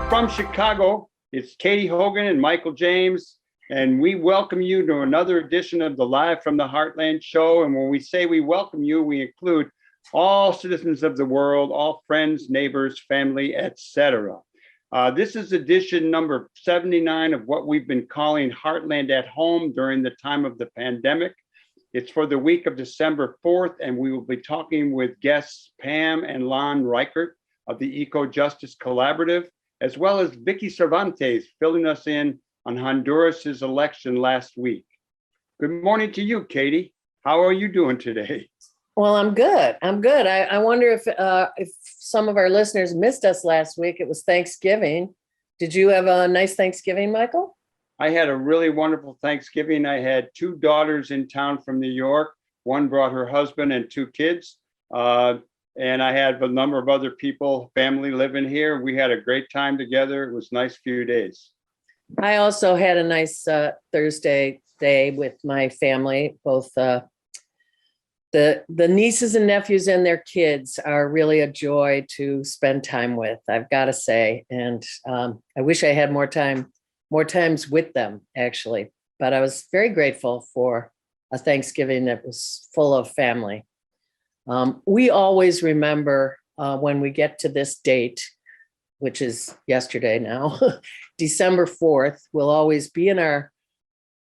From Chicago, it's Katy, Hogan, and Michael James, and we welcome you to another edition of the Live from the Heartland show. And when we say we welcome you, we include all citizens of the world, all friends, neighbors, family, etc. This is edition number 79 of what we've been calling Heartland at Home during the time of the pandemic. It's for the week of December 4th, and we will be talking with guests Pam and Lon Reichert of the Eco Justice Collaborative, as well as Vicky Cervantes filling us in on Honduras's election last week. Good morning to you, Katy. How are you doing today? Well, I'm good. I wonder if some of our listeners missed us last week. It was Thanksgiving. Did you have a nice Thanksgiving, Michael? I had a really wonderful Thanksgiving. I had two daughters in town from New York. One brought her husband and two kids. And I had a number of other people, family living here. We had a great time together. It was a nice few days. I also had a nice Thursday day with my family. Both the nieces and nephews and their kids are really a joy to spend time with, I've got to say. And I wish I had more times with them, actually. But I was very grateful for a Thanksgiving that was full of family. We always remember when we get to this date, which is yesterday now, December 4th, will always be in our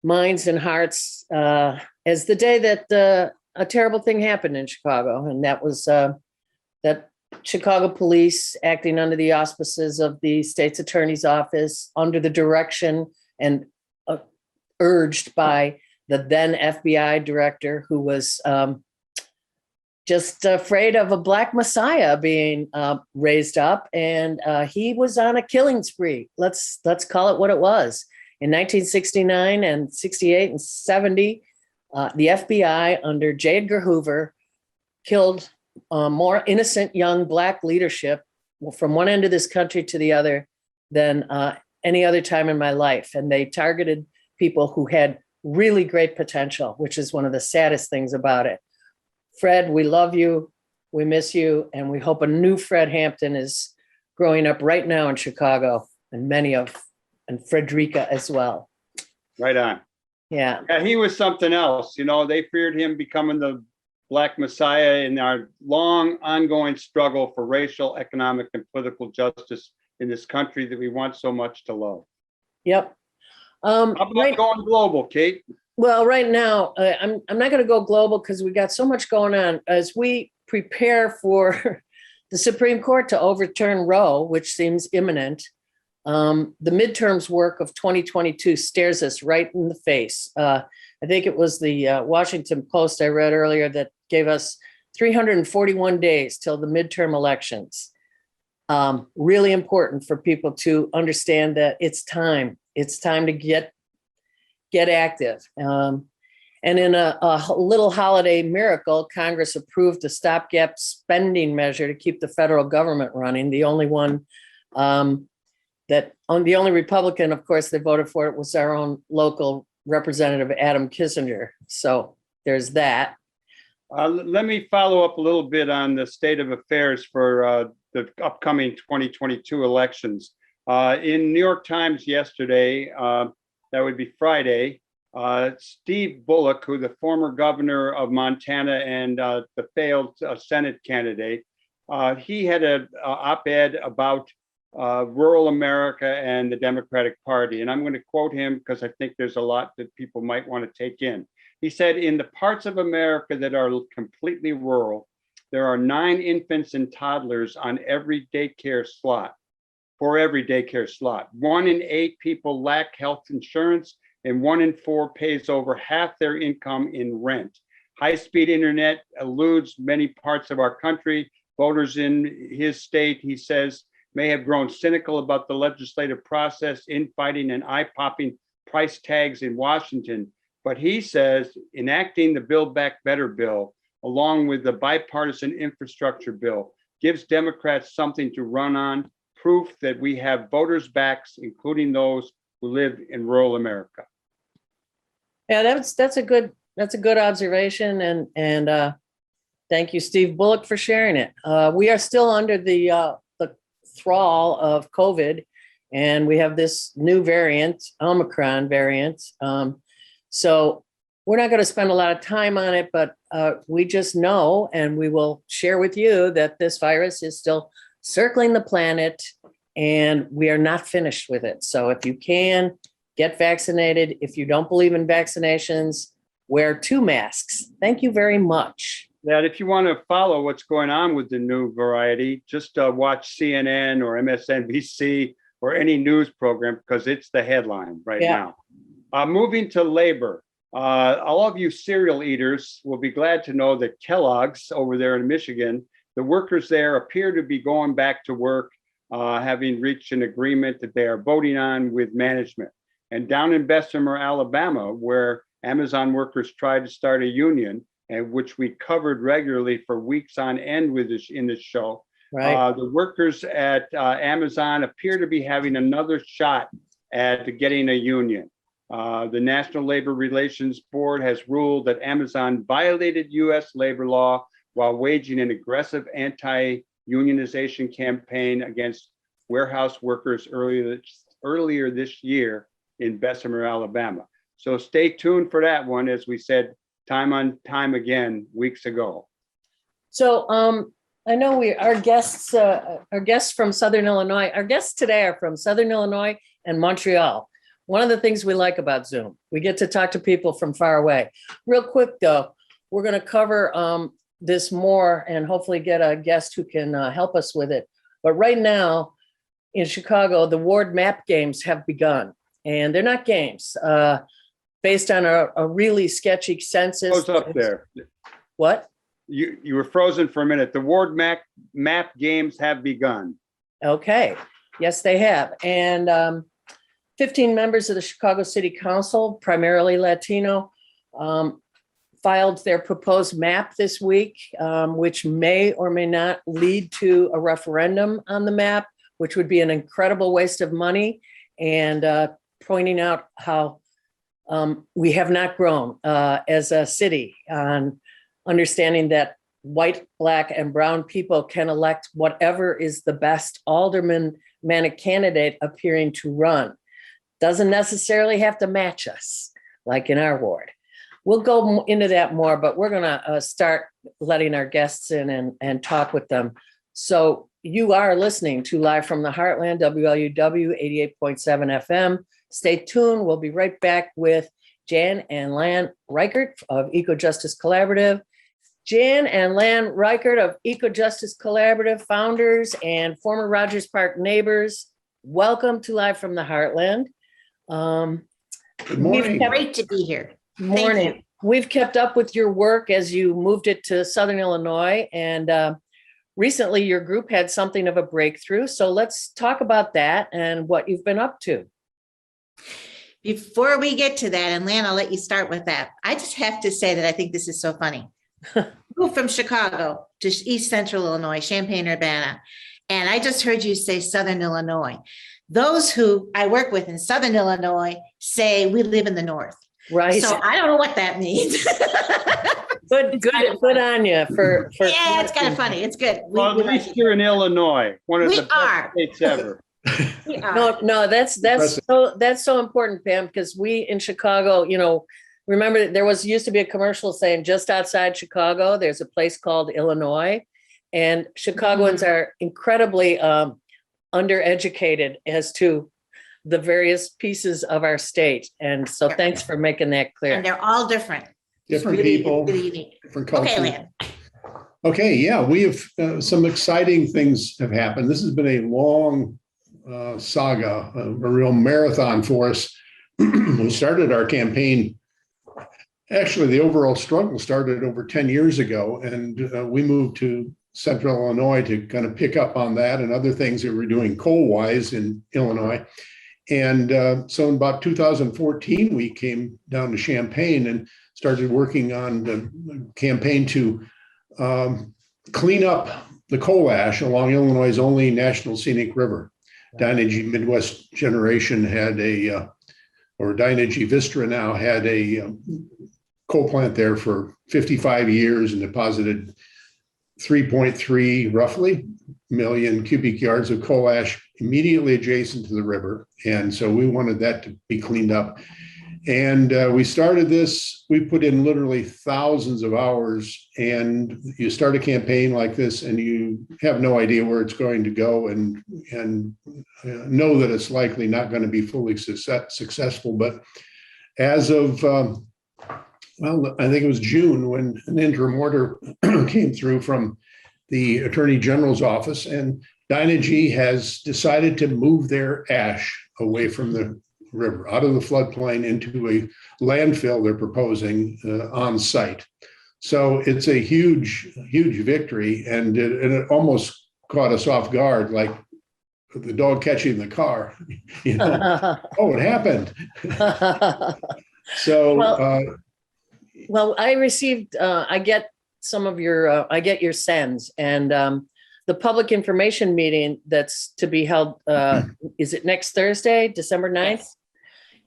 minds and hearts as the day that a terrible thing happened in Chicago. And that was that Chicago police, acting under the auspices of the state's attorney's office, under the direction and urged by the then FBI director, who was just afraid of a black messiah being raised up. And he was on a killing spree. Let's call it what it was. In 1969 and 68 and 70, the FBI under J. Edgar Hoover killed more innocent young black leadership from one end of this country to the other than any other time in my life. And they targeted people who had really great potential, which is one of the saddest things about it. Fred, we love you, we miss you, and we hope a new Fred Hampton is growing up right now in Chicago, and and Frederica as well. Right on. Yeah, he was something else. You know, they feared him becoming the Black Messiah in our long ongoing struggle for racial, economic, and political justice in this country that we want so much to love. Yep. How about going global, Kate? Well, right now, I'm not going to go global because we got so much going on as we prepare for the Supreme Court to overturn Roe, which seems imminent. The midterms work of 2022 stares us right in the face. I think it was the Washington Post I read earlier that gave us 341 days till the midterm elections. Really important for people to understand that it's time. It's time to get active. And in a little holiday miracle, Congress approved a stopgap spending measure to keep the federal government running. The only one the only Republican, of course, that voted for it was our own local representative, Adam Kissinger. So there's that. Let me follow up a little bit on the state of affairs for the upcoming 2022 elections. In New York Times yesterday, that would be Friday, Steve Bullock, who the former governor of Montana and the failed Senate candidate, he had an op-ed about rural America and the Democratic Party. And I'm going to quote him because I think there's a lot that people might want to take in. He said, in the parts of America that are completely rural, there are 9 infants and toddlers on every daycare slot. For every daycare slot. 1 in 8 people lack health insurance, and 1 in 4 pays over half their income in rent. High-speed internet eludes many parts of our country. Voters in his state, he says, may have grown cynical about the legislative process, infighting and eye-popping price tags in Washington. But he says enacting the Build Back Better bill, along with the bipartisan infrastructure bill, gives Democrats something to run on, proof that we have voters' backs, including those who live in rural America. Yeah, that's a good observation, and thank you, Steve Bullock, for sharing it. We are still under the thrall of COVID, And we have this new variant, Omicron variant. So we're not going to spend a lot of time on it, but we just know, and we will share with you, that this virus is still circling the planet and we are not finished with it. So if you can, get vaccinated. If you don't believe in vaccinations, wear 2 masks. Thank you very much. That if you want to follow what's going on with the new variety, just watch CNN or MSNBC or any news program, because it's the headline right now. Moving to labor. All of you cereal eaters will be glad to know that Kellogg's over there in Michigan, the workers there appear to be going back to work, having reached an agreement that they are voting on with management. And down in Bessemer, Alabama, where Amazon workers tried to start a union, and which we covered regularly for weeks on end with this in this show. Right. The workers at Amazon appear to be having another shot at getting a union. The National Labor Relations Board has ruled that Amazon violated U.S. labor law while waging an aggressive anti-unionization campaign against warehouse workers earlier this year in Bessemer, Alabama. So stay tuned for that one, as we said time on time again weeks ago. So I know our guests from Southern Illinois. Our guests today are from Southern Illinois and Montreal. One of the things we like about Zoom, we get to talk to people from far away. Real quick though, we're going to cover this more and hopefully get a guest who can help us with it. But right now in Chicago, the ward map games have begun, and they're not games. Based on a really sketchy census. What's up there? What? You were frozen for a minute. The ward map games have begun. Okay. Yes, they have. And 15 members of the Chicago City Council, primarily Latino, filed their proposed map this week, which may or may not lead to a referendum on the map, which would be an incredible waste of money, and pointing out how we have not grown as a city on understanding that white, black, and brown people can elect whatever is the best alderman-manic candidate appearing to run. Doesn't necessarily have to match us, like in our ward. We'll go into that more, but we're going to start letting our guests in and talk with them. So you are listening to Live from the Heartland, WLUW 88.7 FM. Stay tuned. We'll be right back with Jan and Lan Reichert of Eco Justice Collaborative. Jan and Lan Reichert of Eco Justice Collaborative, founders and former Rogers Park neighbors. Welcome to Live from the Heartland. Good morning. Great to be here. Morning. We've kept up with your work as you moved it to Southern Illinois, and recently your group had something of a breakthrough. So let's talk about that and what you've been up to. Before we get to that, and Lan, I'll let you start with that. I just have to say that I think this is so funny. Moved from Chicago to East Central Illinois, Champaign-Urbana, and I just heard you say Southern Illinois. Those who I work with in Southern Illinois say we live in the North. Right. So I don't know what that means. Good on you for yeah, it's kind of funny. It's good. Well, at least you're in Illinois, one of We the best are. states ever. We are. No, that's so important, Pam, because we in Chicago, remember there used to be a commercial saying just outside Chicago, there's a place called Illinois, and Chicagoans are incredibly undereducated as to the various pieces of our state. And so thanks for making that clear. And they're all different. Different people, really unique. different cultures. Okay, Lan. Okay, yeah, we have some exciting things have happened. This has been a long saga, a real marathon for us. We started our campaign. Actually, the overall struggle started over 10 years ago, and we moved to Central Illinois to kind of pick up on that and other things that we're doing coal-wise in Illinois. And so in about 2014, we came down to Champaign and started working on the campaign to clean up the coal ash along Illinois' only national scenic river. Dynegy Midwest Generation had or Dynegy Vistra now had a coal plant there for 55 years and deposited 3.3 roughly million cubic yards of coal ash immediately adjacent to the river. And so we wanted that to be cleaned up. And we started this, we put in literally thousands of hours, and you start a campaign like this and you have no idea where it's going to go, and know that it's likely not going to be fully successful. But as of, well, I think it was June when an interim order came through from the Attorney General's office, and Dynegy has decided to move their ash away from the river, out of the floodplain into a landfill they're proposing on site. So it's a huge, huge victory, and it almost caught us off guard, like the dog catching the car. You know, oh, it happened. So, well, I received, I get some of your, I get your sends, and the public information meeting that's to be held, is it next Thursday, December 9th? Yes.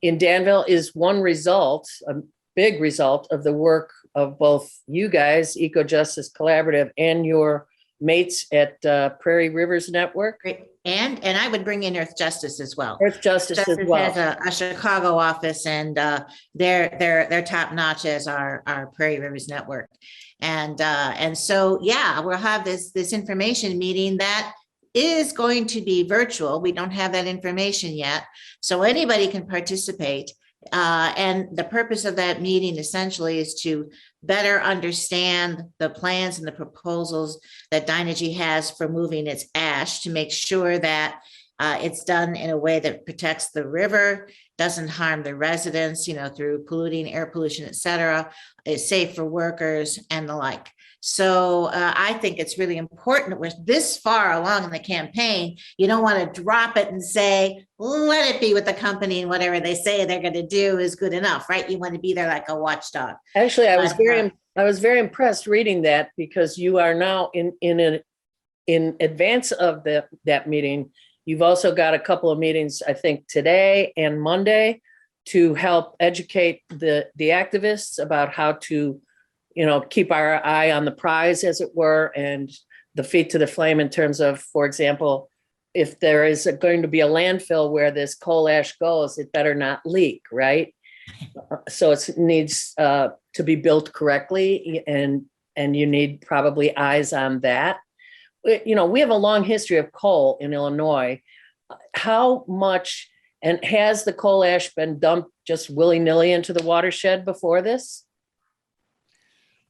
In Danville is one result, a big result of the work of both you guys, Eco Justice Collaborative, and your mates at Prairie Rivers Network. Great. And I would bring in Earth Justice as well. Earth Justice as well. Has a Chicago office, and they're top notch as our Prairie Rivers Network. And so, yeah, we'll have this information meeting that is going to be virtual. We don't have that information yet, so anybody can participate. And the purpose of that meeting essentially is to better understand the plans and the proposals that Dynegy has for moving its ash, to make sure that it's done in a way that protects the river, doesn't harm the residents, you know, through polluting, air pollution, et cetera, is safe for workers and the like. So I think it's really important. We're this far along in the campaign. You don't want to drop it and say, let it be with the company, and whatever they say they're going to do is good enough, right? You want to be there like a watchdog. Actually, I was very impressed reading that, because you are now in advance of that meeting. You've also got a couple of meetings, I think today and Monday, to help educate the activists about how to, you know, keep our eye on the prize, as it were, and the feet to the flame in terms of, for example, if there is going to be a landfill where this coal ash goes, it better not leak, right? So it needs to be built correctly, and you need probably eyes on that. You know, we have a long history of coal in Illinois. How much, and has the coal ash been dumped just willy-nilly into the watershed before this?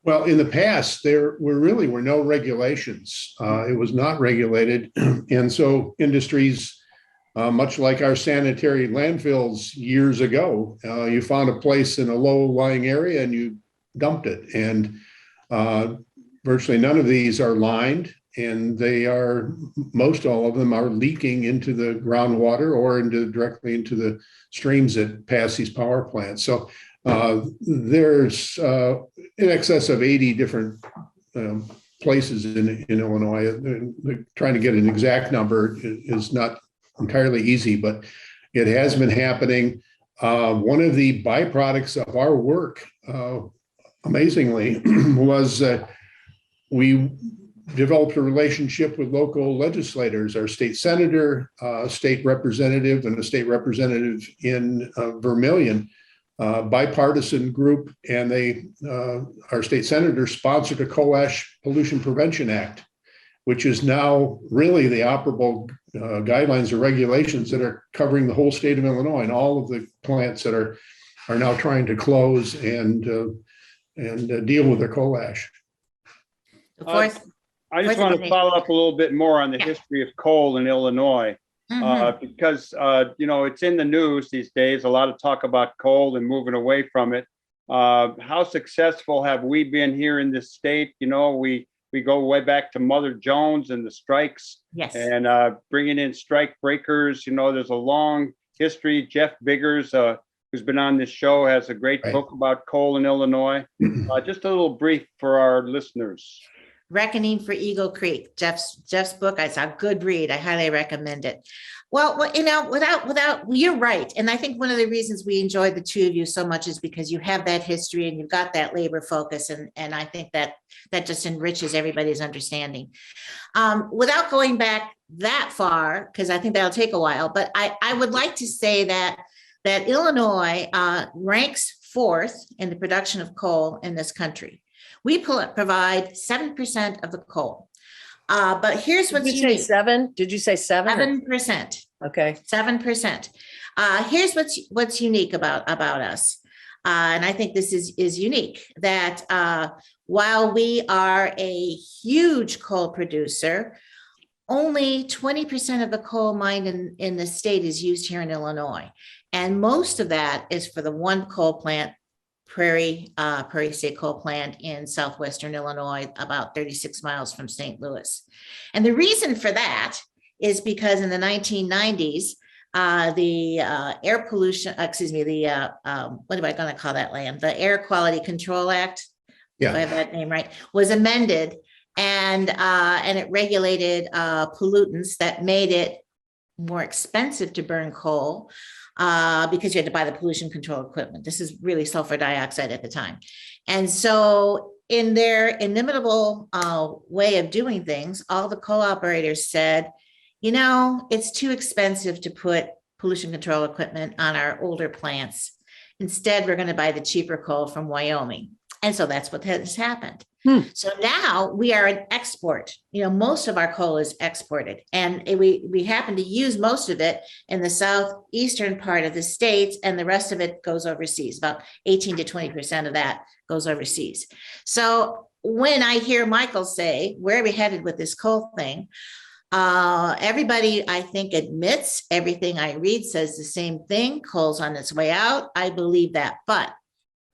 well, in the past, there were no regulations. It was not regulated. And so industries, much like our sanitary landfills years ago, you found a place in a low-lying area and you dumped it. And virtually none of these are lined, and most all of them are leaking into the groundwater or directly into the streams that pass these power plants. So there's in excess of 80 different places in Illinois. Trying to get an exact number is not entirely easy, but it has been happening. One of the byproducts of our work, amazingly, was we developed a relationship with local legislators, our state senator, state representative, and a state representative in Vermilion, bipartisan group. And our state senator sponsored a Coal Ash Pollution Prevention Act, which is now really the operable guidelines or regulations that are covering the whole state of Illinois and all of the plants that are now trying to close and deal with their coal ash. I just want to follow up a little bit more on the history of coal in Illinois, because, you know, it's in the news these days, a lot of talk about coal and moving away from it. How successful have we been here in this state? You know, we go way back to Mother Jones and the strikes, Yes. and bringing in strike breakers. You know, there's a long history. Jeff Biggers, who's been on this show, has a great book about coal in Illinois. Just a little brief for our listeners. Reckoning for Eagle Creek, Jeff's book. It's a good read. I highly recommend it. Well, you know, you're right. And I think one of the reasons we enjoy the two of you so much is because you have that history and you've got that labor focus. And I think that just enriches everybody's understanding. Without going back that far, because I think that'll take a while, but I would like to say that Illinois ranks fourth in the production of coal in this country. We provide 7% of the coal. But here's what's Did you say unique. 7? Did you say 7? 7%. Okay. 7%. Here's what's unique about us. And I think this is unique, that while we are a huge coal producer, only 20% of the coal mined in the state is used here in Illinois. And most of that is for the one coal plant, Prairie State Coal Plant in southwestern Illinois, about 36 miles from St. Louis. And the reason for that is because in the 1990s, the air pollution, excuse me, what am I going to call that land? The Air Quality Control Act, if I have that name right, was amended, and it regulated pollutants that made it more expensive to burn coal. Because you had to buy the pollution control equipment. This is really sulfur dioxide at the time. And so in their inimitable way of doing things, all the coal operators said, you know, it's too expensive to put pollution control equipment on our older plants. Instead, we're going to buy the cheaper coal from Wyoming. And so that's what has happened. So now we are an export. You know, most of our coal is exported, and we happen to use most of it in the southeastern part of the states, and the rest of it goes overseas. About 18 to 20% of that goes overseas. So when I hear Michael say, where are we headed with this coal thing? Everybody, I think, admits, everything I read says the same thing. Coal's on its way out. I believe that. But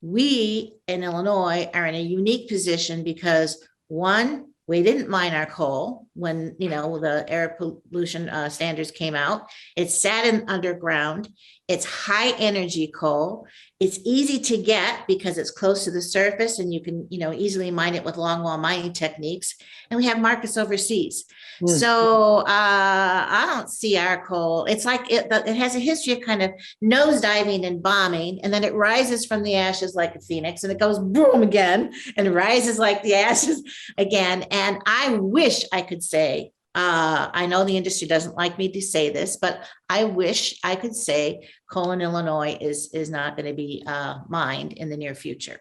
we in Illinois are in a unique position because, one, we didn't mine our coal when, you know, the air pollution standards came out. It sat in underground. It's high energy coal. It's easy to get because it's close to the surface and you can, you know, easily mine it with longwall mining techniques. And we have markets overseas. So I don't see our coal. It's like it has a history of kind of nosediving and bombing, and then it rises from the ashes like a phoenix, and it goes boom again and rises like the ashes again. And I wish I could say, I know the industry doesn't like me to say this, but I wish I could say coal in Illinois is not going to be mined in the near future.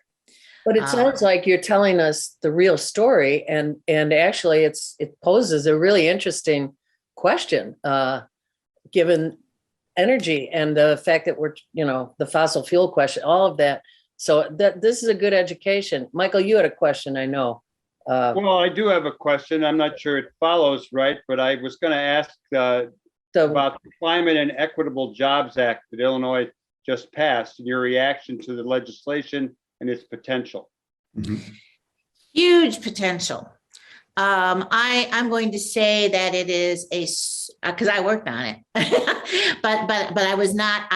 But it sounds like you're telling us the real story, and actually it poses a really interesting question, given energy and the fact that we're, you know, the fossil fuel question, all of that. So this is a good education. Michael, you had a question, I know. Well, I do have a question. I'm not sure it follows right, but I was going to ask about the Climate and Equitable Jobs Act that Illinois just passed, and your reaction to the legislation and its potential. Huge potential. I'm going to say that it is because I worked on it, but I was not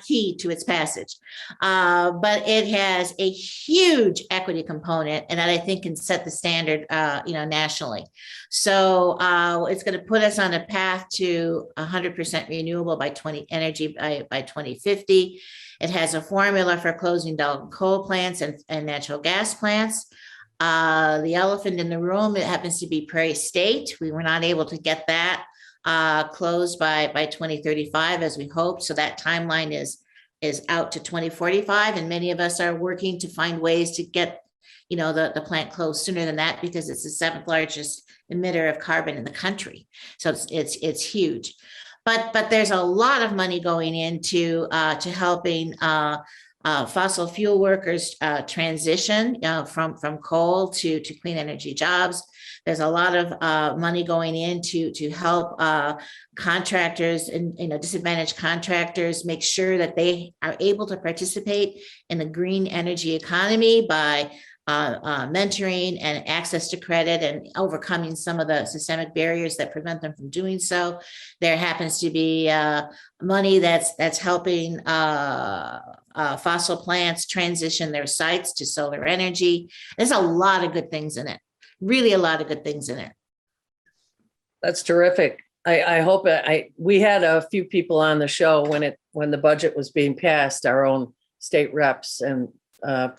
key to its passage. But it has a huge equity component, and that I think can set the standard, you know, nationally. So it's going to put us on a path to 100% renewable by 2050. It has a formula for closing down coal plants and natural gas plants. The elephant in the room, it happens to be Prairie State. We were not able to get that closed by 2035 as we hoped. So that timeline is out to 2045. And many of us are working to find ways to get, you know, the plant closed sooner than that, because it's the 7th largest emitter of carbon in the country. So it's huge. But there's a lot of money going into to helping fossil fuel workers transition from coal to clean energy jobs. There's a lot of money going in to help contractors and, you know, disadvantaged contractors make sure that they are able to participate in the green energy economy by mentoring and access to credit and overcoming some of the systemic barriers that prevent them from doing so. There happens to be money that's helping fossil plants transition their sites to solar energy. There's a lot of good things in it. really a lot of good things in it. That's terrific. I hope we had a few people on the show when the budget was being passed, our own state reps, and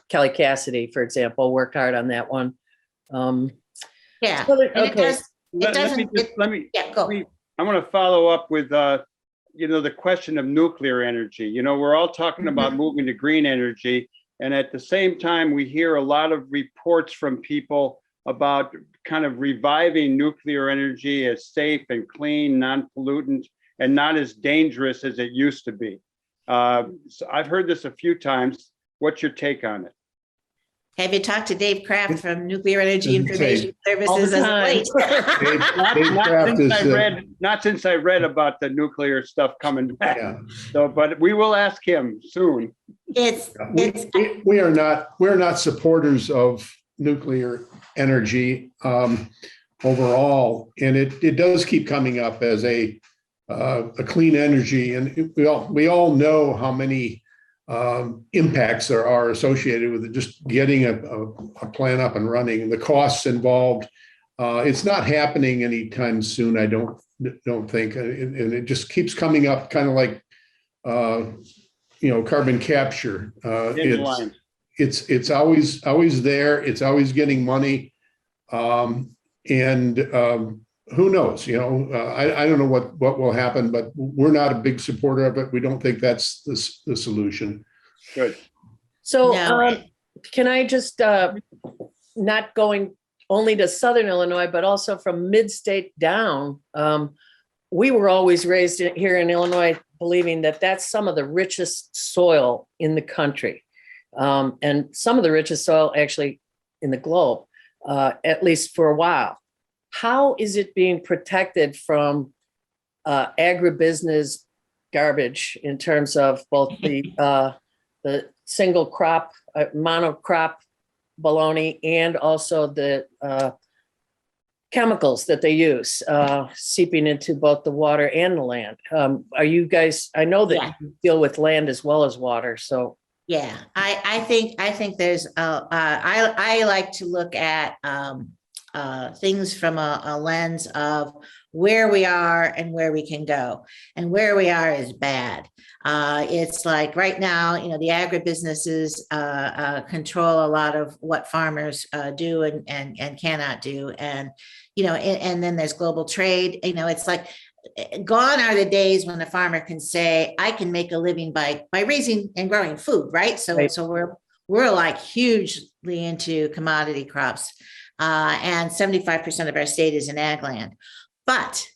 Kelly Cassidy, for example, worked hard on that one. Yeah. So And it does, Let me, yeah, go. I want to follow up with, the question of nuclear energy. We're all talking about moving to green energy. And at the same time, we hear a lot of reports from people about kind of reviving nuclear energy as safe and clean, non-pollutant, and not as dangerous as it used to be. So I've heard this a few times. What's your take on it? Have you talked to Dave Kraft from Nuclear Energy Information all the Services as of time. late? Not since I read about the nuclear stuff coming back. Yeah. So, but we will ask him soon. We're not supporters of nuclear energy overall, and it does keep coming up as a clean energy, and we all know how many impacts there are associated with it, just getting a plant up and running, and the costs involved. It's not happening anytime soon, I don't think, and it just keeps coming up, kind of like carbon capture. It's always there. It's always getting money, and who knows? I don't know what will happen, but we're not a big supporter of it. We don't think that's the solution. Good. So No. can I just, not going only to Southern Illinois, but also from mid-state down, we were always raised here in Illinois believing that that's some of the richest soil in the country, and some of the richest soil actually in the globe, at least for a while. How is it being protected from agribusiness garbage in terms of both the single crop, monocrop bologna, and also the chemicals that they use seeping into both the water and the land? Are you guys, I know that you deal with land as well as water, so. Yeah, I think there's, I like to look at things from a lens of where we are and where we can go. And where we are is bad. It's like right now, the agribusinesses control a lot of what farmers do and cannot do. And, and then there's global trade. It's like gone are the days when a farmer can say, I can make a living by raising and growing food, right? So we're like hugely into commodity crops. And 75% of our state is in ag land. But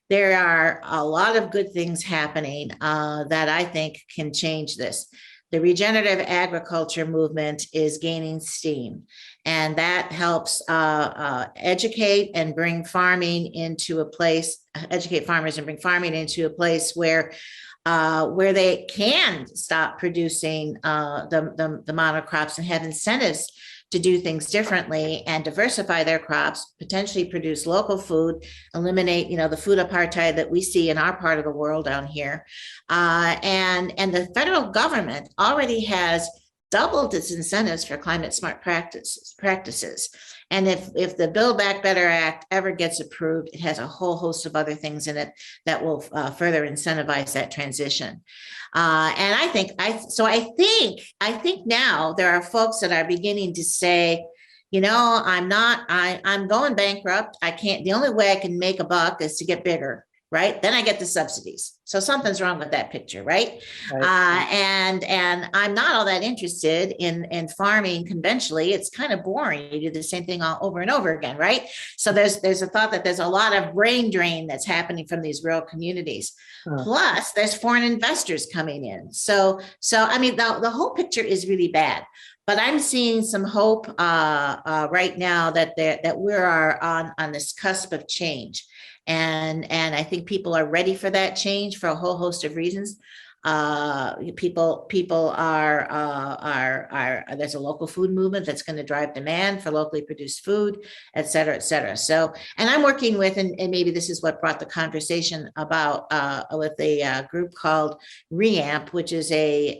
there are a lot of good things happening that I think can change this. The regenerative agriculture movement is gaining steam, and that helps educate and bring farming into a place, educate farmers and bring farming into a place where they can stop producing the monocrops and have incentives to do things differently and diversify their crops, potentially produce local food, eliminate, the food apartheid that we see in our part of the world down here. And the federal government already has doubled its incentives for climate smart practices. And if the Build Back Better Act ever gets approved, it has a whole host of other things in it that will further incentivize that transition. And I think now there are folks that are beginning to say, I'm going bankrupt. I can't, the only way I can make a buck is to get bigger, right? Then I get the subsidies. So something's wrong with that picture, right? And I'm not all that interested in farming conventionally. It's kind of boring. You do the same thing all over and over again, right? So there's a thought that there's a lot of brain drain that's happening from these rural communities. Plus, there's foreign investors coming in. So I mean, the whole picture is really bad. But I'm seeing some hope right now that we are on this cusp of change. And I think people are ready for that change for a whole host of reasons. People are there's a local food movement that's going to drive demand for locally produced food, et cetera, et cetera. So, and I'm working with, and maybe this is what brought the conversation about with a group called REAMP, which is a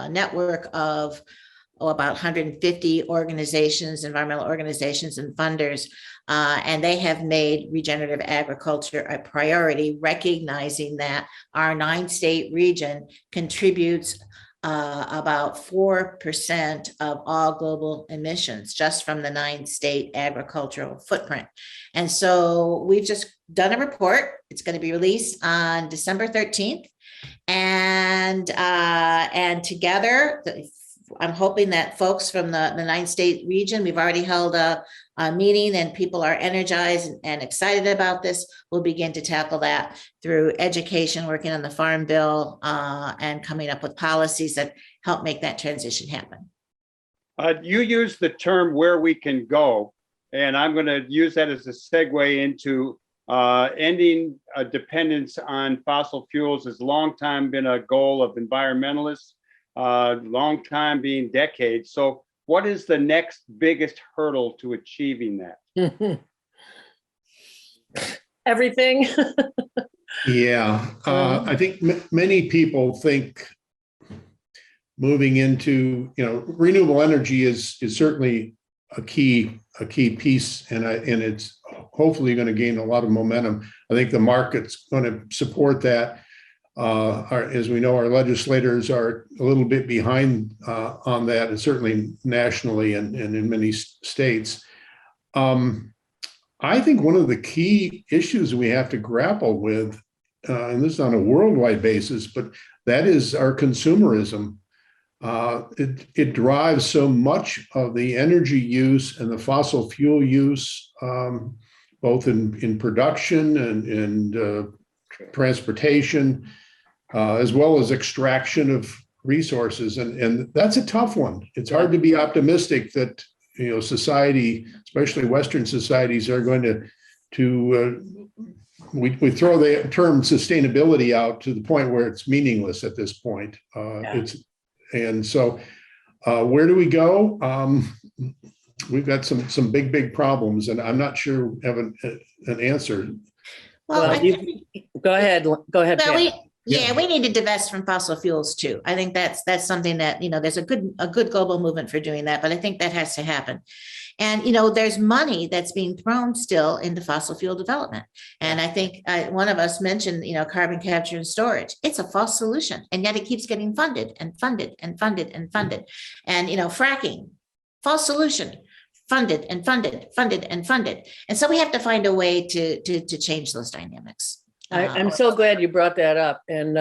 network of about 150 organizations, environmental organizations and funders, and they have made regenerative agriculture a priority, recognizing that our 9-state region contributes about 4% of all global emissions just from the 9-state agricultural footprint. And so we've just done a report. It's going to be released on December 13th. And together, I'm hoping that folks from the 9-state region, we've already held a meeting and people are energized and excited about this. We'll begin to tackle that through education, working on the Farm Bill, and coming up with policies that help make that transition happen. You use the term "where we can go," and I'm going to use that as a segue into ending dependence on fossil fuels. Has long time been a goal of environmentalists, long time being decades. So what is the next biggest hurdle to achieving that? Everything. Yeah, I think many people think moving into, renewable energy is certainly a key piece, and it's hopefully going to gain a lot of momentum. I think the market's going to support that. As we know, our legislators are a little bit behind on that, and certainly nationally and in many states. I think one of the key issues we have to grapple with, and this is on a worldwide basis, but that is our consumerism. It drives so much of the energy use and the fossil fuel use, both in production and transportation, as well as extraction of resources. And that's a tough one. It's hard to be optimistic that, society, especially Western societies, are going to we throw the term sustainability out to the point where it's meaningless at this point. So where do we go? We've got some big problems, and I'm not sure we have an answer. Well, Go ahead. well, Pam. we need to divest from fossil fuels too. I think that's something that, there's a good global movement for doing that, but I think that has to happen. And, there's money that's being thrown still into fossil fuel development. And I think one of us mentioned, carbon capture and storage. It's a false solution, and yet it keeps getting funded and funded and funded and funded. And, fracking, false solution, funded and funded, funded and funded. And so we have to find a way to change those dynamics. I'm so glad you brought that up. And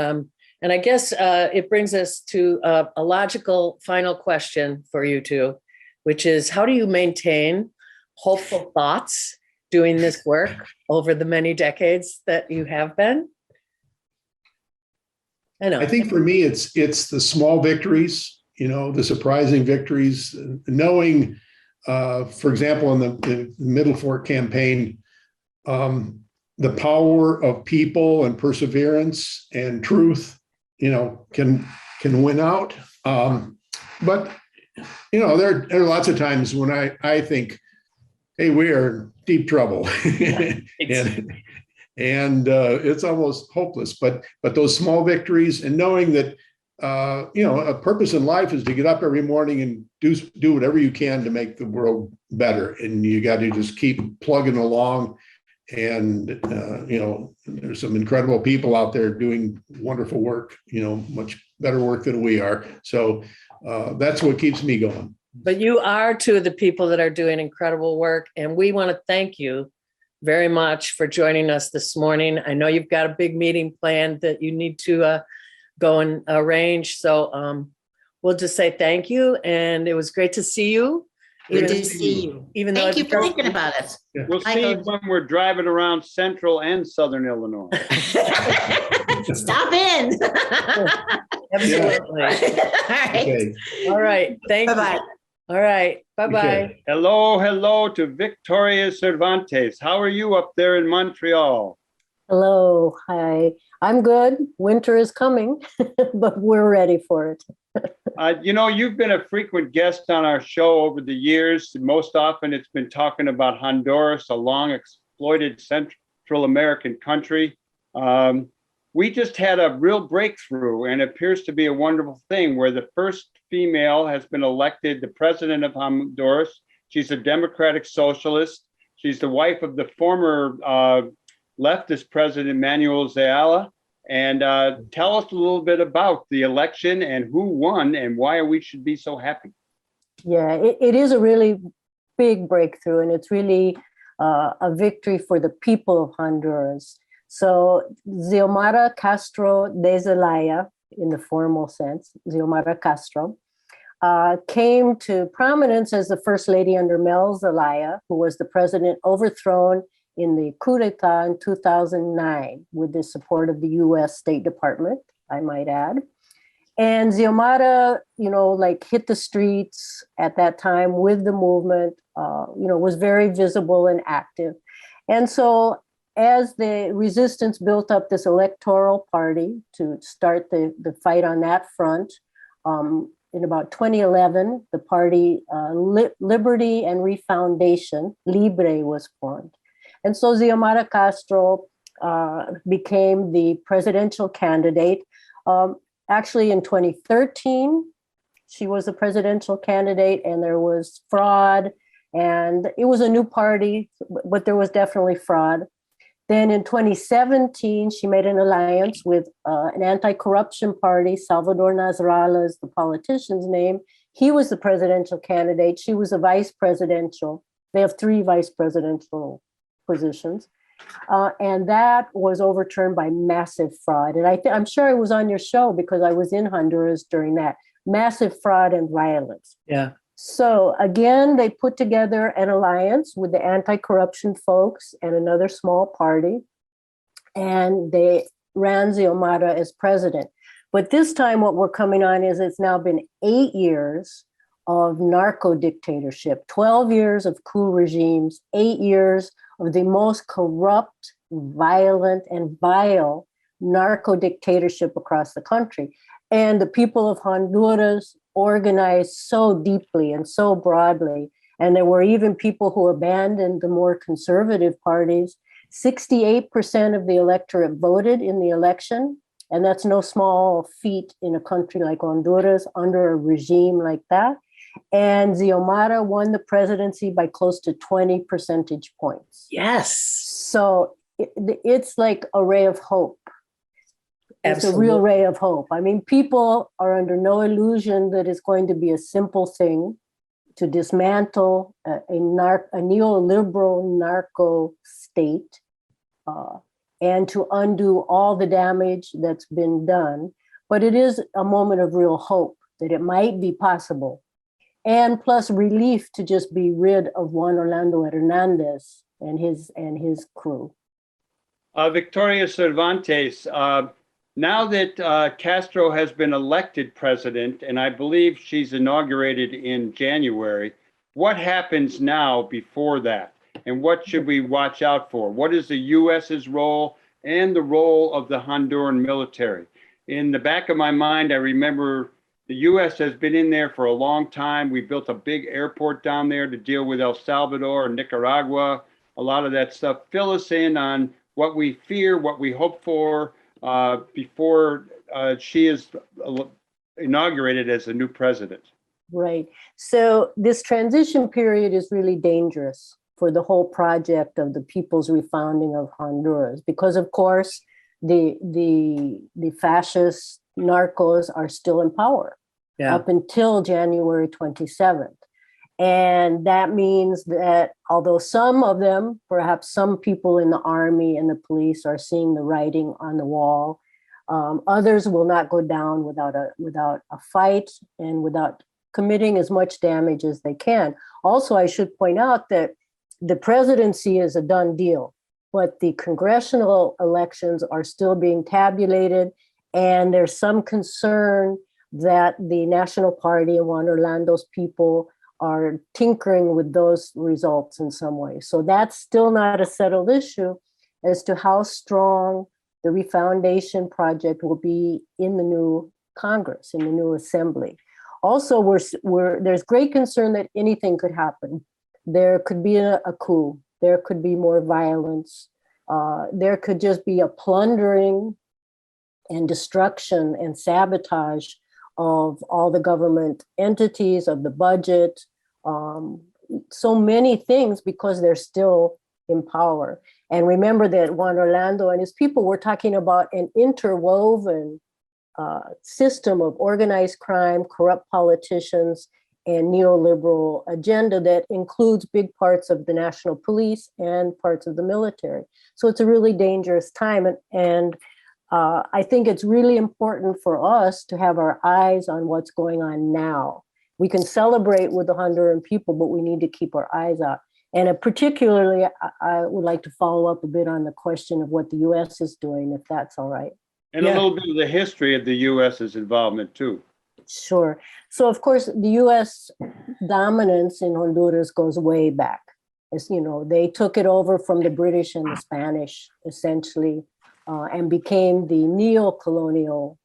I guess it brings us to a logical final question for you two, which is, how do you maintain hopeful thoughts doing this work over the many decades that you have been? I think for me, it's the small victories, the surprising victories, knowing, for example, in the Middle Fork campaign, the power of people and perseverance and truth, can win out. But, there are lots of times when I think, hey, we are in deep trouble. and it's almost hopeless. But those small victories, and knowing that, a purpose in life is to get up every morning and do whatever you can to make the world better. And you got to just keep plugging along. And, there's some incredible people out there doing wonderful work, much better work than we are. So that's what keeps me going. But you are two of the people that are doing incredible work. And we want to thank you very much for joining us this morning. I know you've got a big meeting planned that you need to go and arrange. So we'll just say thank you. And it was great to see you. Good to see you. Even though Thank you for thinking about us. Yeah. We'll see you when we're driving around central and southern Illinois. Stop in. Absolutely. All right. Okay. All right. Thank you. Bye-bye. All right. Bye-bye. Okay. Hello to Victoria Cervantes. How are you up there in Montreal? Hello, hi. I'm good. Winter is coming, but we're ready for it. You've been a frequent guest on our show over the years. Most often it's been talking about Honduras, a long exploited Central American country. we just had a real breakthrough, and it appears to be a wonderful thing where the first female has been elected the president of Honduras. She's a democratic socialist. She's the wife of the former leftist president, Manuel Zayala. And tell us a little bit about the election and who won and why we should be so happy. Yeah, it is a really big breakthrough, and it's really a victory for the people of Honduras. So Xiomara Castro de Zelaya, in the formal sense, Xiomara Castro, came to prominence as the first lady under Mel Zelaya, who was the president overthrown in the coup d'etat in 2009 with the support of the US State Department, I might add. And Xiomara, hit the streets at that time with the movement, was very visible and active. And so as the resistance built up this electoral party to start the fight on that front, in about 2011, the party Liberty and Refoundation, Libre, was formed. And so Xiomara Castro became the presidential candidate. Actually, in 2013, she was a presidential candidate, and there was fraud, and it was a new party, but there was definitely fraud. Then in 2017, she made an alliance with an anti-corruption party, Salvador Nasrallah is the politician's name. He was the presidential candidate. She was a vice presidential. They have 3 vice presidential positions. And that was overturned by massive fraud. And I'm sure I was on your show because I was in Honduras during that. Massive fraud and violence. Yeah. So again, they put together an alliance with the anti-corruption folks and another small party, and they ran Xiomara as president. But this time what we're coming on is it's now been 8 years of narco dictatorship, 12 years of coup regimes, 8 years of the most corrupt, violent, and vile narco dictatorship across the country. And the people of Honduras organized so deeply and so broadly. And there were even people who abandoned the more conservative parties. 68% of the electorate voted in the election. And that's no small feat in a country like Honduras under a regime like that. And Xiomara won the presidency by close to 20 percentage points. Yes. So it's like a ray of hope. It's a real ray of hope. I mean, people are under no illusion that it's going to be a simple thing to dismantle a neoliberal narco state and to undo all the damage that's been done. But it is a moment of real hope that it might be possible. And plus relief to just be rid of Juan Orlando Hernandez and his crew. Victoria Cervantes, now that Castro has been elected president, and I believe she's inaugurated in January, what happens now before that? And what should we watch out for? What is the U.S.'s role and the role of the Honduran military? In the back of my mind, I remember the U.S. has been in there for a long time. We built a big airport down there to deal with El Salvador and Nicaragua, a lot of that stuff. Fill us in on what we fear, what we hope for before she is inaugurated as the new president. Right. So this transition period is really dangerous for the whole project of the people's refounding of Honduras, because of course the fascist narcos are still in power up until January 27th. And that means that although some of them, perhaps some people in the army and the police are seeing the writing on the wall, others will not go down without a fight and without committing as much damage as they can. Also, I should point out that the presidency is a done deal, but the congressional elections are still being tabulated, and there's some concern that the National Party and Juan Orlando's people are tinkering with those results in some way. So that's still not a settled issue as to how strong the refoundation project will be in the new Congress, in the new assembly. Also, there's great concern that anything could happen. There could be a coup. There could be more violence. There could just be a plundering and destruction and sabotage of all the government entities, of the budget, so many things, because they're still in power. And remember that Juan Orlando and his people were talking about an interwoven system of organized crime, corrupt politicians, and neoliberal agenda that includes big parts of the national police and parts of the military. So it's a really dangerous time. And I think it's really important for us to have our eyes on what's going on now. We can celebrate with the Honduran people, but we need to keep our eyes out. And particularly, I would like to follow up a bit on the question of what the U.S. is doing, if that's all right. And a little bit of the history of the U.S.'s involvement too. Sure. So, of course, the U.S. dominance in Honduras goes way back. As you know, they took it over from the British and the Spanish, essentially, and became the neo-colonial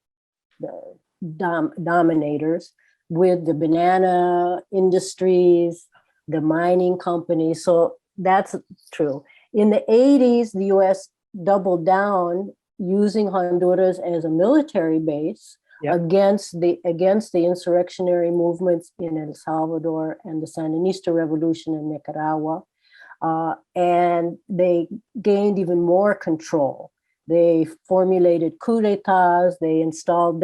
dominators with the banana industries, the mining companies. So that's true. In the 80s, the U.S. doubled down using Honduras as a military base against the insurrectionary movements in El Salvador and the Sandinista revolution in Nicaragua. And they gained even more control. They formulated coups d'etats, they installed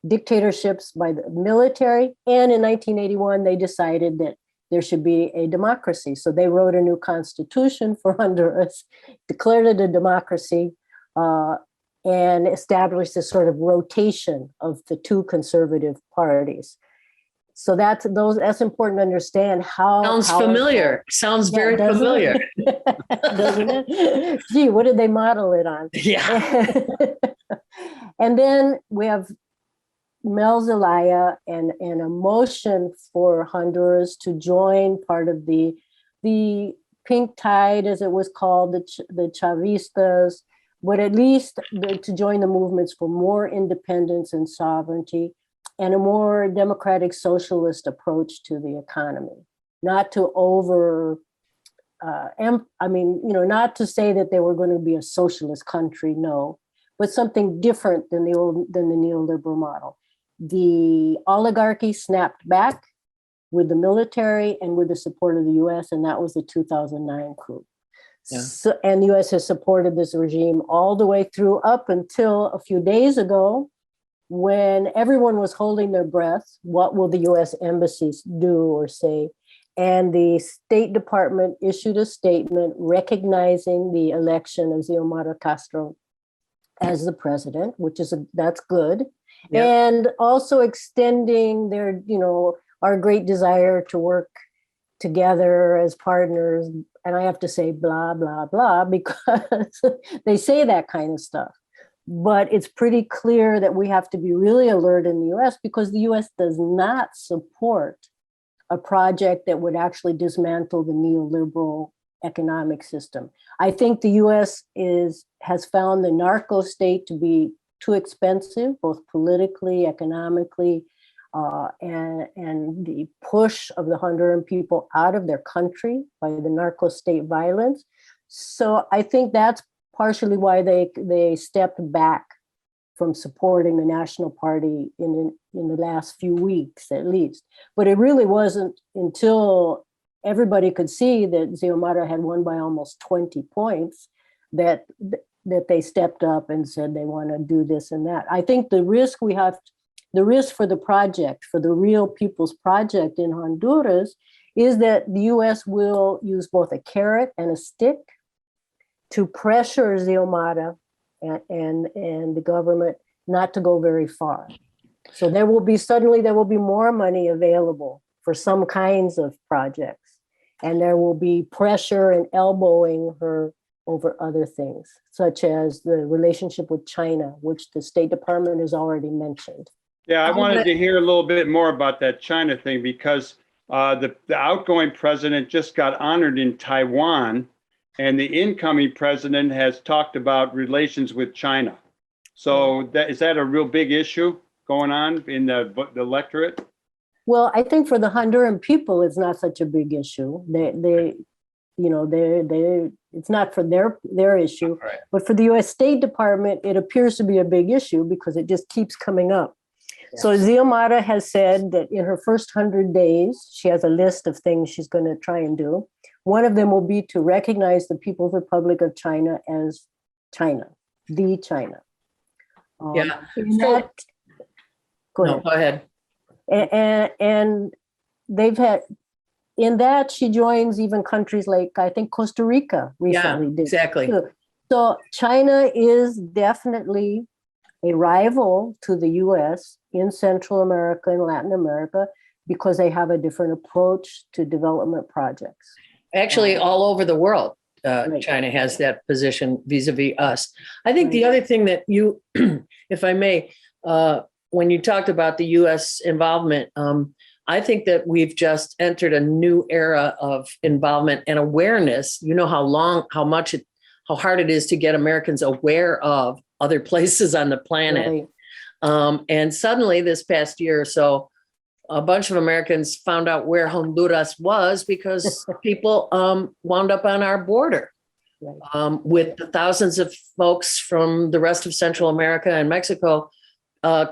dictatorships by the military. And in 1981, they decided that there should be a democracy. So they wrote a new constitution for Honduras, declared it a democracy, and established a sort of rotation of the two conservative parties. So that's important to understand how. Sounds familiar. Sounds very familiar. Doesn't it? Gee, what did they model it on? Yeah. And then we have Mel Zelaya and a motion for Honduras to join part of the pink tide, as it was called, the Chavistas, but at least to join the movements for more independence and sovereignty and a more democratic socialist approach to the economy. Not to not to say that they were going to be a socialist country, no, but something different than the neoliberal model. The oligarchy snapped back with the military and with the support of the US, and that was the 2009 coup. Yeah. So, and the US has supported this regime all the way through up until a few days ago, when everyone was holding their breath. What will the US embassies do or say? And the State Department issued a statement recognizing the election of Xiomara Castro as the president, that's good. Yep. And also extending their, our great desire to work together as partners. And I have to say blah, blah, blah, because they say that kind of stuff. But it's pretty clear that we have to be really alert in the US, because the US does not support a project that would actually dismantle the neoliberal economic system. I think the US has found the narco state to be too expensive, both politically, economically, and the push of the Honduran people out of their country by the narco state violence. So I think that's partially why they stepped back from supporting the National Party in the last few weeks, at least. But it really wasn't until everybody could see that Xiomara had won by almost 20 points that they stepped up and said they want to do this and that. I think the risk for the project, for the Real People's Project in Honduras, is that the US will use both a carrot and a stick to pressure Xiomara and the government not to go very far. So there will be more money available for some kinds of projects, and there will be pressure and elbowing her over other things, such as the relationship with China, which the State Department has already mentioned. Yeah, I wanted to hear a little bit more about that China thing, because the outgoing president just got honored in Taiwan, and the incoming president has talked about relations with China. So is that a real big issue going on in the electorate? Well, I think for the Honduran people, it's not such a big issue. it's not for their issue, Right. but for the U.S. State Department, it appears to be a big issue because it just keeps coming up. So Xiomara has said that in her first 100 days, she has a list of things she's going to try and do. One of them will be to recognize the People's Republic of China as China, the China. Yeah. In So- that, go No, ahead. go ahead. And they've had, in that she joins even countries like, I think Costa Rica recently did. Exactly. Too. So China is definitely a rival to the US in Central America and Latin America because they have a different approach to development projects. Actually, all over the world, Right. China has that position vis-a-vis us. I think the Right. other thing that you, if I may, when you talked about the U.S. involvement, I think that we've just entered a new era of involvement and awareness. You know how hard it is to get Americans aware of other places on the planet. Right. And suddenly this past year or so, a bunch of Americans found out where Honduras was because people wound up on our border Right. with the thousands of folks from the rest of Central America and Mexico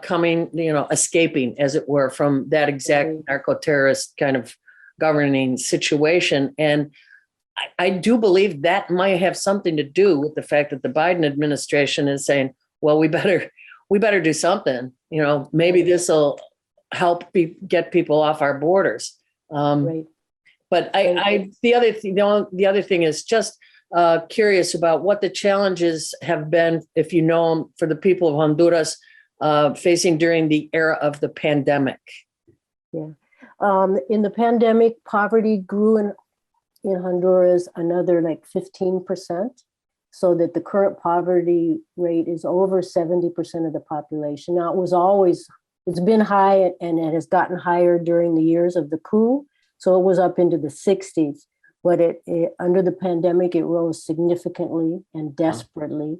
coming, escaping, as it were, from that exact Right. narco-terrorist kind of governing situation. And I do believe that might have something to do with the fact that the Biden administration is saying, well, we better do something. Maybe this will help get people off our borders. Right. But the other thing is just curious about what the challenges have been, if you know them, for the people of Honduras facing during the era of the pandemic. Yeah. In the pandemic, poverty grew in Honduras another like 15%, so that the current poverty rate is over 70% of the population. Now, it's been high and it has gotten higher during the years of the coup. So it was up into the 60s, but it under the pandemic, it rose significantly and desperately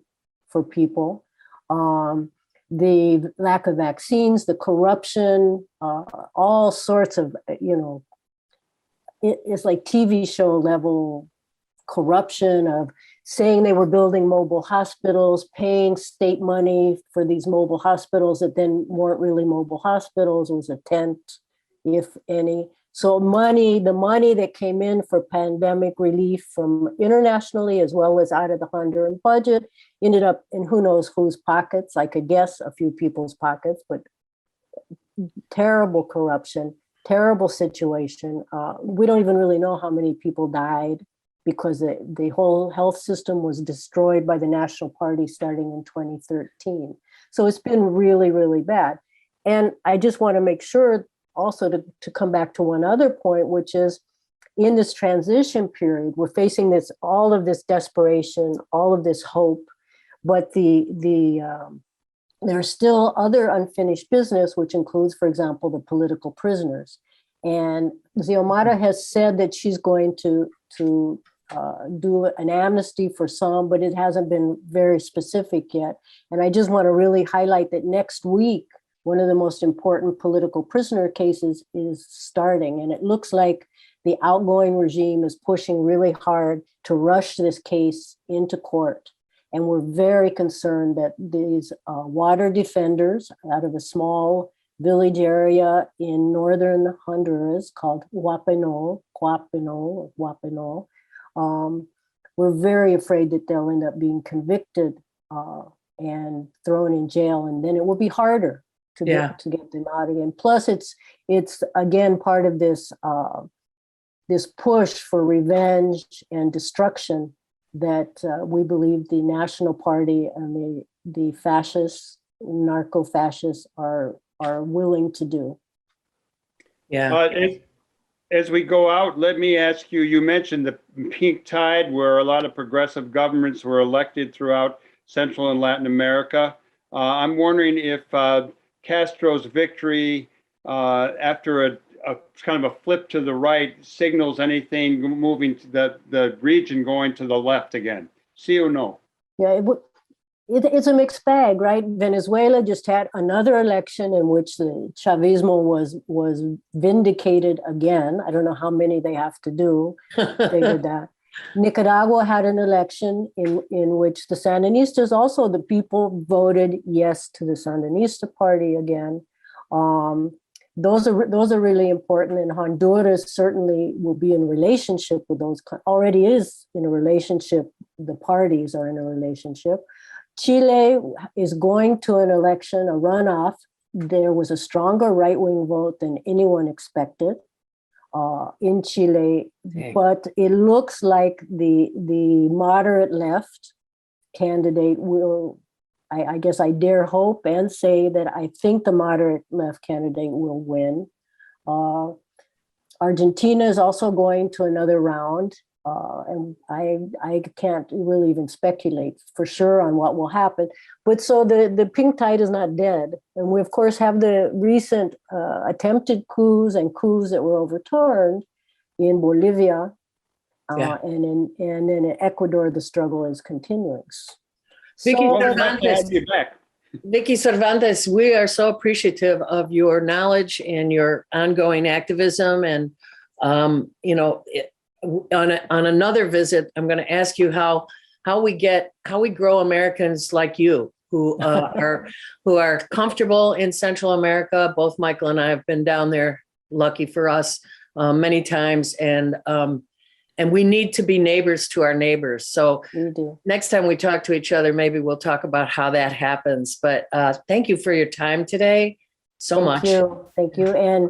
for people. The lack of vaccines, the corruption, all sorts of, it's like TV show level corruption of saying they were building mobile hospitals, paying state money for these mobile hospitals that then weren't really mobile hospitals. It was a tent, if any. So the money that came in for pandemic relief from internationally as well as out of the Honduran budget ended up in who knows whose pockets. I could guess a few people's pockets, but terrible corruption, terrible situation. We don't even really know how many people died because the whole health system was destroyed by the National Party starting in 2013. So it's been really, really bad. And I just want to make sure also to come back to one other point, which is in this transition period, we're facing all of this desperation, all of this hope, but there's still other unfinished business, which includes, for example, the political prisoners. And Xiomara has said that she's going to do an amnesty for some, but it hasn't been very specific yet. And I just want to really highlight that next week, one of the most important political prisoner cases is starting. And it looks like the outgoing regime is pushing really hard to rush this case into court. And we're very concerned that these water defenders out of a small village area in northern Honduras called Guapinol, we're very afraid that they'll end up being convicted and thrown in jail. And then it will be harder to get them out again. Plus, it's again part of this this push for revenge and destruction that we believe the National Party and the fascists, narco-fascists are willing to do. Yeah. As we go out, let me ask you, you mentioned the pink tide where a lot of progressive governments were elected throughout Central and Latin America. I'm wondering if Castro's victory after a kind of a flip to the right signals anything moving to the region going to the left again. See or no? Yeah, it's a mixed bag, right? Venezuela just had another election in which the Chavismo was vindicated again. I don't know how many they have to do. They did that. Nicaragua had an election in which the Sandinistas, also the people voted yes to the Sandinista party again. Those are really important, and Honduras certainly will be in relationship with those, already is in a relationship. The parties are in a relationship. Chile is going to an election, a runoff. There was a stronger right-wing vote than anyone expected in Chile, but it looks like the moderate left candidate will, I guess I dare hope and say that I think the moderate left candidate will win. Argentina is also going to another round. And I can't really even speculate for sure on what will happen. But so the pink tide is not dead. And we, of course, have the recent attempted coups and coups that were overturned in Bolivia. And in Ecuador, the struggle is continuing. Vicky Well, So, we'd like to have you back. Vicky Cervantes, we are so appreciative of your knowledge and your ongoing activism. And, on another visit, I'm going to ask you how we grow Americans like you who are comfortable in Central America. Both Michael and I have been down there, lucky for us, many times, and we need to be neighbors to our neighbors. So next time we talk to each other, maybe we'll talk about how that happens. But thank you for your time today so much. Thank you. And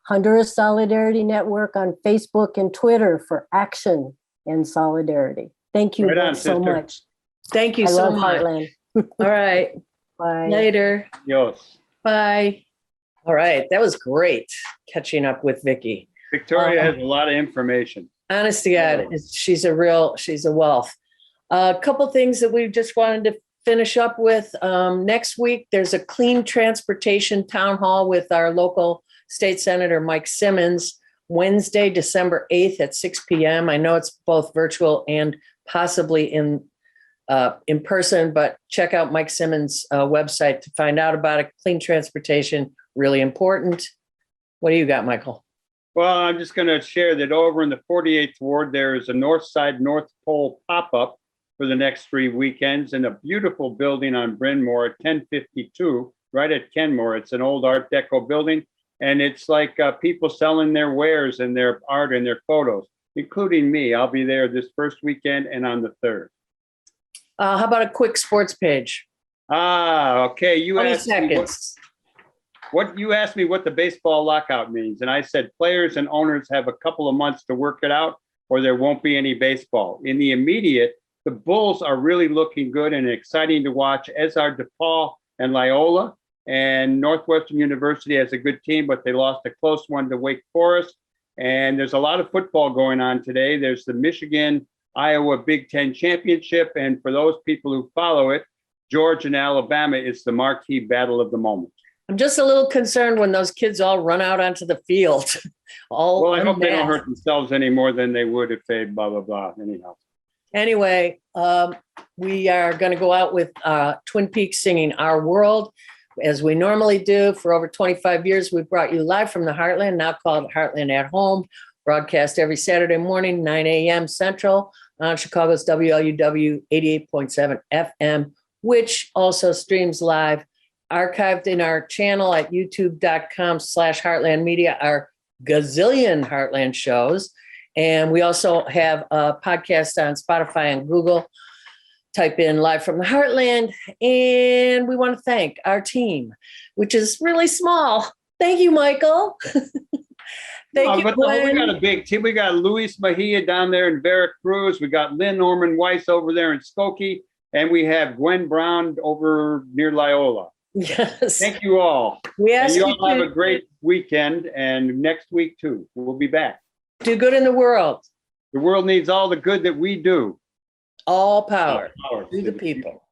Honduras Solidarity Network on Facebook and Twitter for action and solidarity. Thank you so much. Thank you so much. Heartland. All right. Bye. Later. Yes. Bye. All right. That was great catching up with Vicky. Victoria has a lot of information. Honest to God, she's a wealth. A couple things that we just wanted to finish up with. Next week, there's a clean transportation town hall with our local State Senator Mike Simmons, Wednesday, December 8th at 6 p.m. I know it's both virtual and possibly in person, but check out Mike Simmons' website to find out about it. Clean transportation, really important. What do you got, Michael? Well, I'm just going to share that over in the 48th Ward, there is a North Side North Pole pop-up for the next 3 weekends in a beautiful building on Bryn Mawr at 1052, right at Kenmore. It's an old Art Deco building. And it's like people selling their wares and their art and their photos, including me. I'll be there this first weekend and on the 3rd. How about a quick sports page? Okay. You 20 asked seconds. what you asked me what the baseball lockout means. And I said players and owners have a couple of months to work it out or there won't be any baseball. In the immediate, the Bulls are really looking good and exciting to watch, as are DePaul and Loyola. And Northwestern University has a good team, but they lost a close one to Wake Forest. And there's a lot of football going on today. There's the Michigan-Iowa Big Ten Championship. And for those people who follow it, Georgia and Alabama is the marquee battle of the moment. I'm just a little concerned when those kids all run out onto the field. Well, I hope they don't hurt themselves any more than they would if they blah, blah, blah. Anyhow. Anyway, we are going to go out with Twin Peaks singing Our World. As we normally do for over 25 years, we've brought you live from the Heartland, now called Heartland at Home, broadcast every Saturday morning, 9 a.m. Central on Chicago's WLUW 88.7 FM, which also streams live, archived in our channel at youtube.com/Heartland Media, our gazillion Heartland shows. And we also have a podcast on Spotify and Google. Type in Live from the Heartland. And we want to thank our team, which is really small. Thank you, Michael. Thank you, but we got a big team. We got Luis Mejia down there in Veracruz. We got Lynn Norman Weiss over there in Skokie. And we have Gwen Brown over near Loyola. Yes. Thank you all. We and ask you all have a great weekend. And next week, too, we'll be back. Do good in the world. The world needs all the good that we do. All power to the people.